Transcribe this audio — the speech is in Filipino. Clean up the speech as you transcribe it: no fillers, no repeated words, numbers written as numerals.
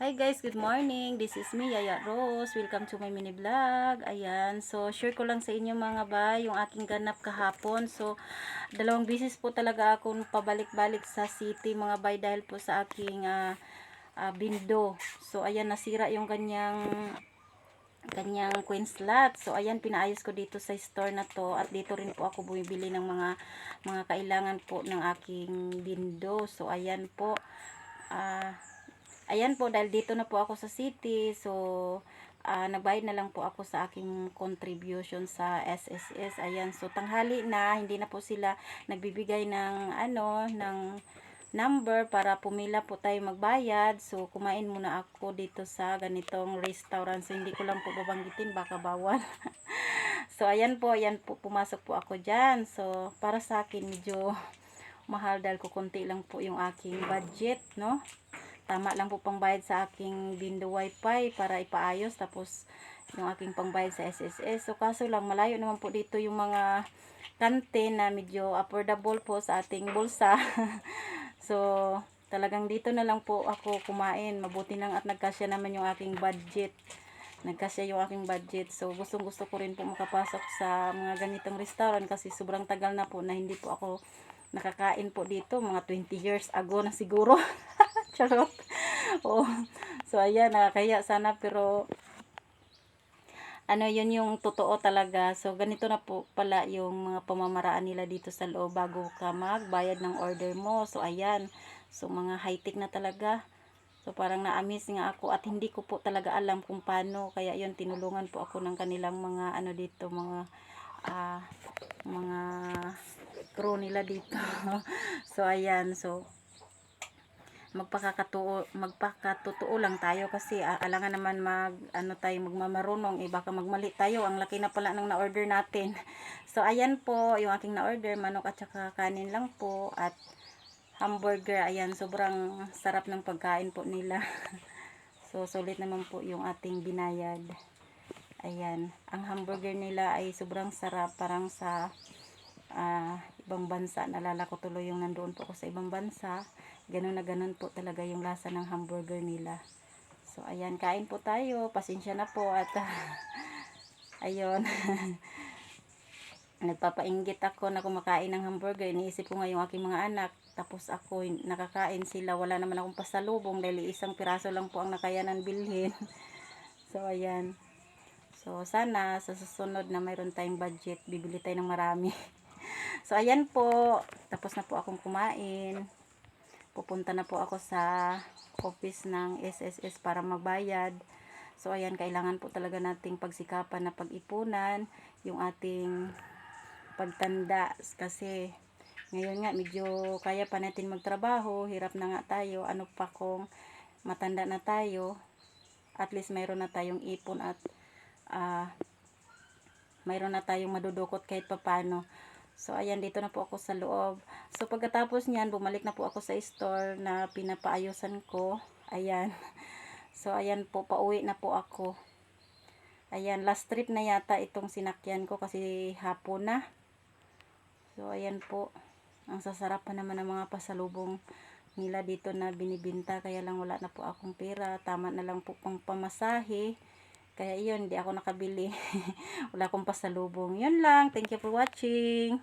Hi guys, good morning. This is me, Yaya Rose. Welcome to my mini vlog. Ayan, so share ko lang sa inyo mga bay yung aking ganap kahapon. So, dalawang beses po talaga akong pabalik-balik sa city mga bay dahil po sa aking bindo. So, ayan, nasira yung kanyang queen slot. So, ayan, pinaayos ko dito sa store na to. At dito rin po ako bumibili ng mga kailangan po ng aking bindo. So, ayan po. Ayan po, dahil dito na po ako sa city, so nagbayad na lang po ako sa aking contribution sa SSS. Ayan, so tanghali na, hindi na po sila nagbibigay ng number para pumila po tayo magbayad. So kumain muna ako dito sa ganitong restaurant. So hindi ko lang po babanggitin, baka bawal. So ayan po, pumasok po ako diyan. So para sa akin medyo mahal dahil kukunti lang po yung aking budget, no? Tama lang po pangbayad sa aking Bindo Wi-Fi para ipaayos, tapos yung aking pangbayad sa SSS. So kaso lang malayo naman po dito yung mga kante na medyo affordable po sa ating bulsa. So talagang dito na lang po ako kumain. Mabuti lang at nagkasya naman yung aking budget. Nagkasya yung aking budget. So gustong gusto ko rin po makapasok sa mga ganitong restaurant kasi sobrang tagal na po na hindi po ako nakakain po dito. Mga 20 years ago na siguro. Charot. Oh. So ayan, nakakaya sana pero yun yung totoo talaga. So ganito na po pala yung mga pamamaraan nila dito sa loob bago ka magbayad ng order mo. So ayan. So mga high-tech na talaga. So parang na-amaze nga ako at hindi ko po talaga alam kung paano. Kaya yun, tinulungan po ako ng kanilang mga dito, mga crew nila dito. So ayan, so magpakatotoo lang tayo kasi alangan naman magmamarunong, baka magmali tayo. Ang laki na pala ng na-order natin. So ayan po yung aking na-order, manok at saka kanin lang po at hamburger. Ayan, sobrang sarap ng pagkain po nila. So sulit naman po yung ating binayad. Ayan, ang hamburger nila ay sobrang sarap, parang sa ibang bansa. Nalala ko tuloy yung nandoon po ako sa ibang bansa. Ganun na ganun po talaga yung lasa ng hamburger nila. So ayan, kain po tayo. Pasensya na po at ayun. Nagpapainggit ako na kumakain ng hamburger. Iniisip ko nga yung aking mga anak. Tapos ako nakakain sila. Wala naman akong pasalubong dahil isang piraso lang po ang nakayanan bilhin. So ayan. So sana sa susunod na mayroon tayong budget, bibili tayo ng marami. So ayan po. Tapos na po akong kumain. Pupunta na po ako sa office ng SSS para magbayad. So ayan, kailangan po talaga nating pagsikapan na pag-ipunan yung ating pagtanda kasi ngayon nga medyo kaya pa natin magtrabaho, hirap na nga tayo, ano pa kung matanda na tayo, at least mayroon na tayong ipon at mayroon na tayong madudukot kahit papano. So ayan, dito na po ako sa loob. So pagkatapos niyan, bumalik na po ako sa store na pinapaayusan ko. Ayan. So ayan po, pauwi na po ako. Ayan, last trip na yata itong sinakyan ko kasi hapon na. So ayan po, ang sasarap pa naman ng mga pasalubong nila dito na binibinta. Kaya lang wala na po akong pera. Tama na lang po pang pamasahe. Kaya yun, hindi ako nakabili. Wala akong pasalubong. Yun lang. Thank you for watching.